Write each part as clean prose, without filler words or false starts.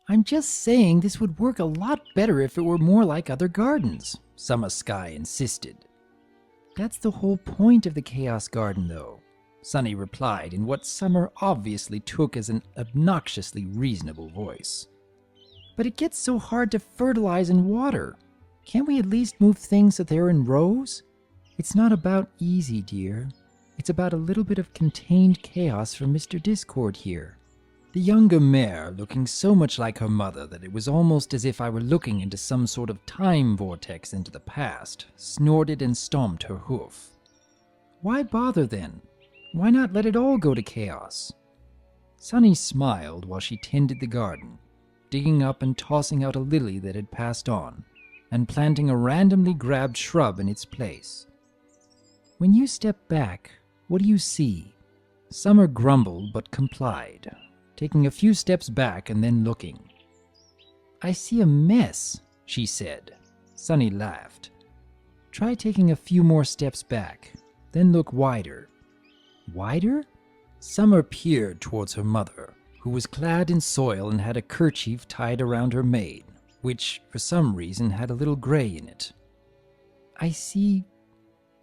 I'm just saying this would work a lot better if it were more like other gardens, Summer Sky insisted. That's the whole point of the Chaos Garden, though, Sunny replied in what Summer obviously took as an obnoxiously reasonable voice. But it gets so hard to fertilize and water. Can't we at least move things so they're in rows? It's not about easy, dear. It's about a little bit of contained chaos for Mr. Discord here. The younger mare, looking so much like her mother that it was almost as if I were looking into some sort of time vortex into the past, snorted and stomped her hoof. Why bother then? Why not let it all go to chaos? Sunny smiled while she tended the garden, digging up and tossing out a lily that had passed on, and planting a randomly grabbed shrub in its place. When you step back, what do you see? Summer grumbled but complied, taking a few steps back and then looking. I see a mess, she said. Sunny laughed. Try taking a few more steps back, then look wider. Wider? Summer peered towards her mother, who was clad in soil and had a kerchief tied around her mane, which, for some reason, had a little gray in it. I see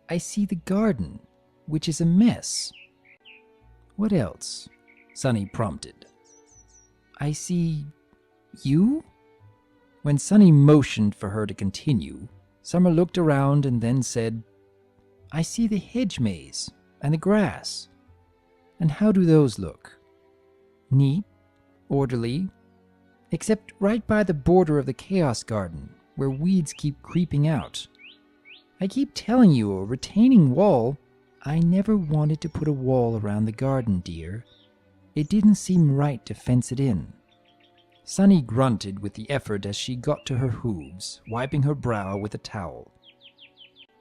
the garden, which is a mess. What else? Sunny prompted. I see you? When Sunny motioned for her to continue, Summer looked around and then said, I see the hedge maze and the grass. And how do those look? Neat, orderly, except right by the border of the Chaos Garden, where weeds keep creeping out. I keep telling you, a retaining wall. I never wanted to put a wall around the garden, dear. It didn't seem right to fence it in. Sunny grunted with the effort as she got to her hooves, wiping her brow with a towel.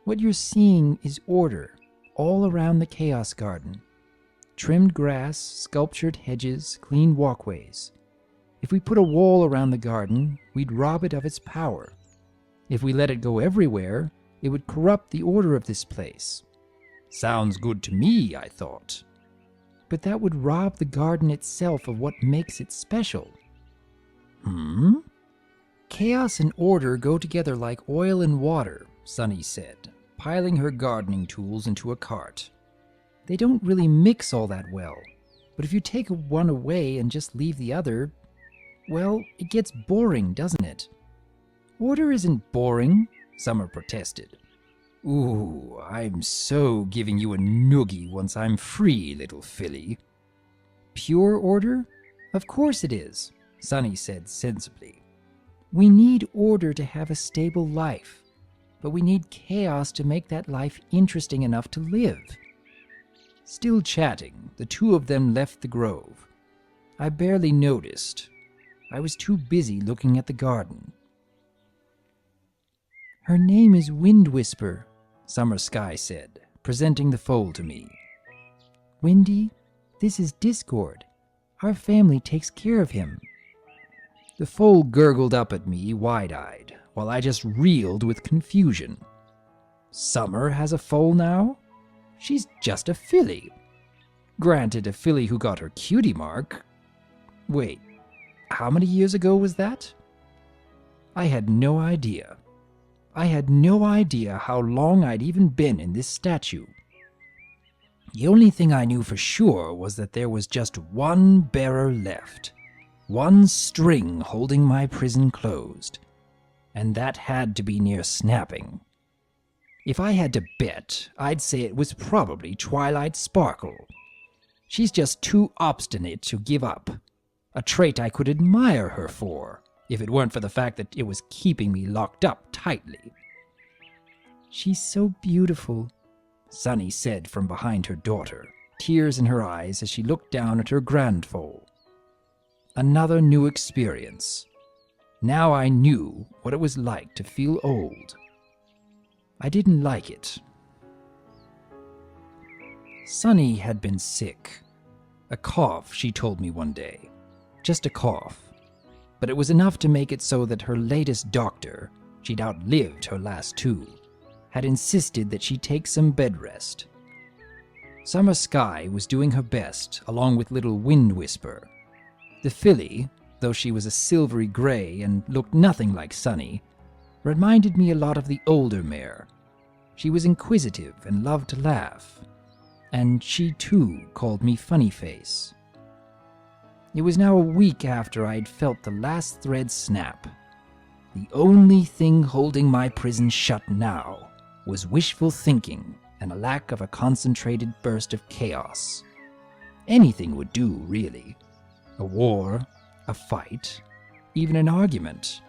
What you're seeing is order, all around the Chaos Garden. Trimmed grass, sculptured hedges, clean walkways. If we put a wall around the garden, we'd rob it of its power. If we let it go everywhere, it would corrupt the order of this place. Sounds good to me, I thought. But that would rob the garden itself of what makes it special. Chaos and order go together like oil and water, Sunny said, piling her gardening tools into a cart. They don't really mix all that well, but if you take one away and just leave the other, well, it gets boring, doesn't it? Order isn't boring, Summer protested. Ooh, I'm so giving you a noogie once I'm free, little filly. Pure order? Of course it is, Sunny said sensibly. We need order to have a stable life, but we need chaos to make that life interesting enough to live. Still chatting, the two of them left the grove. I barely noticed. I was too busy looking at the garden. Her name is Wind Whisper, Summer Sky said, presenting the foal to me. Windy, this is Discord. Our family takes care of him. The foal gurgled up at me wide-eyed, while I just reeled with confusion. Summer has a foal now? She's just a filly. Granted, a filly who got her cutie mark. Wait, how many years ago was that? I had no idea. I had no idea how long I'd even been in this statue. The only thing I knew for sure was that there was just one bearer left, one string holding my prison closed, and that had to be near snapping. If I had to bet, I'd say it was probably Twilight Sparkle. She's just too obstinate to give up, a trait I could admire her for, if it weren't for the fact that it was keeping me locked up tightly. She's so beautiful, Sunny said from behind her daughter, tears in her eyes as she looked down at her grand foal. Another new experience. Now I knew what it was like to feel old. I didn't like it. Sunny had been sick. A cough, she told me one day. Just a cough. But it was enough to make it so that her latest doctor, she'd outlived her last two, had insisted that she take some bed rest. Summer Sky was doing her best, along with little Wind Whisper. The filly, though she was a silvery gray and looked nothing like Sunny, reminded me a lot of the older mare. She was inquisitive and loved to laugh, and she too called me Funny Face. It was now a week after I'd felt the last thread snap. The only thing holding my prison shut now was wishful thinking and a lack of a concentrated burst of chaos. Anything would do, really. A war, a fight, even an argument.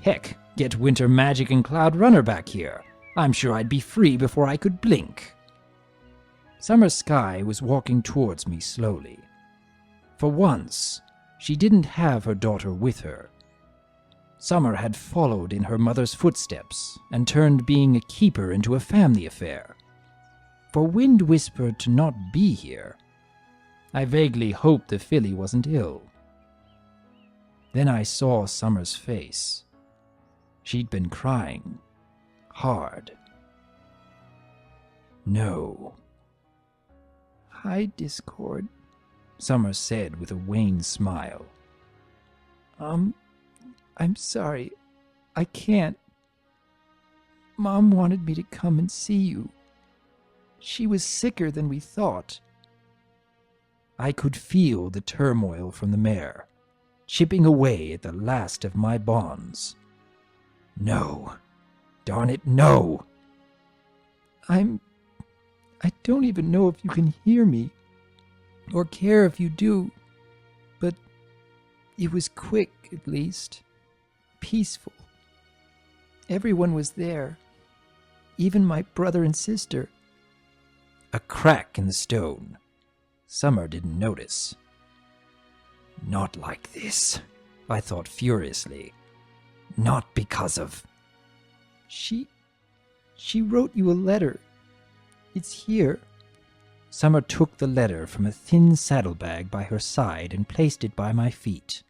Heck, get Winter Magic and Cloud Runner back here. I'm sure I'd be free before I could blink. Summer Sky was walking towards me slowly. For once, she didn't have her daughter with her. Summer had followed in her mother's footsteps and turned being a keeper into a family affair. For Wind Whisper to not be here, I vaguely hoped the filly wasn't ill. Then I saw Summer's face. She'd been crying. Hard. No. "Hi, Discord," Summer said with a wan smile. I'm sorry. I can't. Mom wanted me to come and see you. She was sicker than we thought." I could feel the turmoil from the mare, chipping away at the last of my bonds. No. Darn it, no! I don't even know if you can hear me, or care if you do, but it was quick, at least. Peaceful. Everyone was there, even my brother and sister. A crack in the stone. Summer didn't notice. Not like this, I thought furiously. Not because of... She wrote you a letter. It's here." Summer took the letter from a thin saddlebag by her side and placed it by my feet.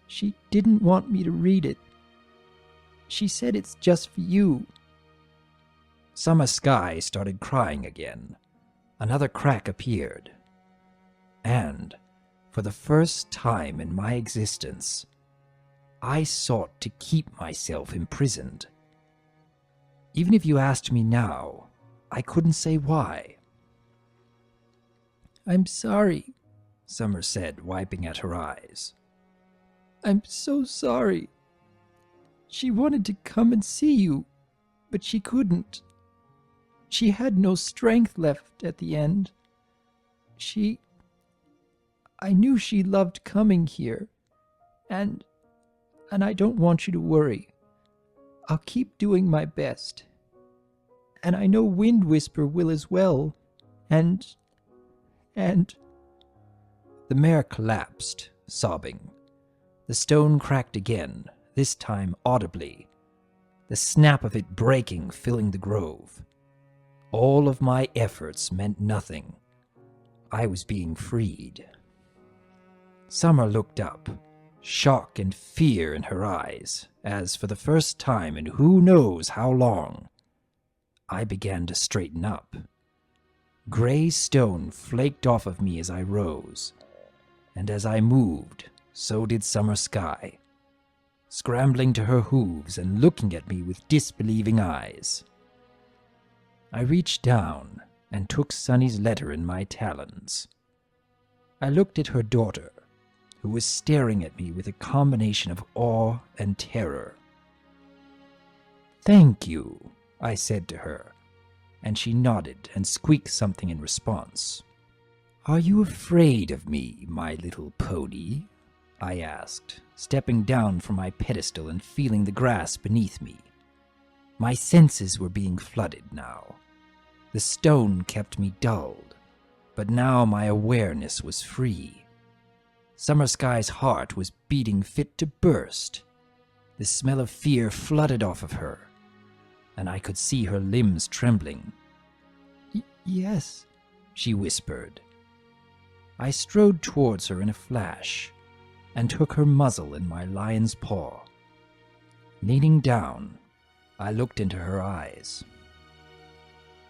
"She didn't want me to read it. She said it's just for you." Summer Sky started crying again. Another crack appeared. And, for the first time in my existence, I sought to keep myself imprisoned. Even if you asked me now, I couldn't say why. "I'm sorry," Summer said, wiping at her eyes. "I'm so sorry. She wanted to come and see you, but she couldn't. She had no strength left at the end. I knew she loved coming here, and I don't want you to worry. I'll keep doing my best. And I know Wind Whisper will as well, and... The mare collapsed, sobbing. The stone cracked again, this time audibly, the snap of it breaking, filling the grove. All of my efforts meant nothing. I was being freed. Summer looked up, shock and fear in her eyes, as for the first time in who knows how long, I began to straighten up. Gray stone flaked off of me as I rose, and as I moved, so did Summer Sky, scrambling to her hooves and looking at me with disbelieving eyes. I reached down and took Sunny's letter in my talons. I looked at her daughter, who was staring at me with a combination of awe and terror. "Thank you," I said to her, and she nodded and squeaked something in response. "Are you afraid of me, my little pony?" I asked, stepping down from my pedestal and feeling the grass beneath me. My senses were being flooded now. The stone kept me dulled, but now my awareness was free. Summer Sky's heart was beating fit to burst. The smell of fear flooded off of her, and I could see her limbs trembling. Yes, she whispered. I strode towards her in a flash, and took her muzzle in my lion's paw. Leaning down, I looked into her eyes.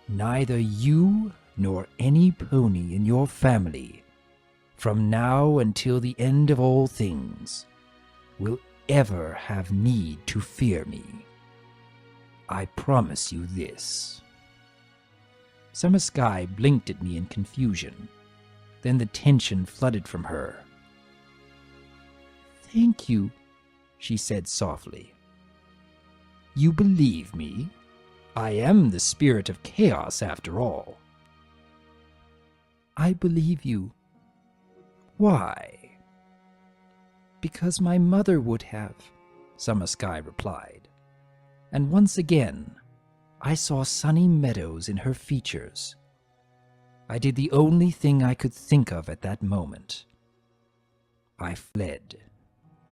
"Neither you nor any pony in your family from now until the end of all things, will ever have need to fear me. I promise you this." Summer Sky blinked at me in confusion. Then the tension flooded from her. "Thank you," she said softly. "You believe me? I am the spirit of chaos after all." "I believe you." "Why?" "Because my mother would have," Summer Sky replied. And once again, I saw sunny meadows in her features. I did the only thing I could think of at that moment. I fled.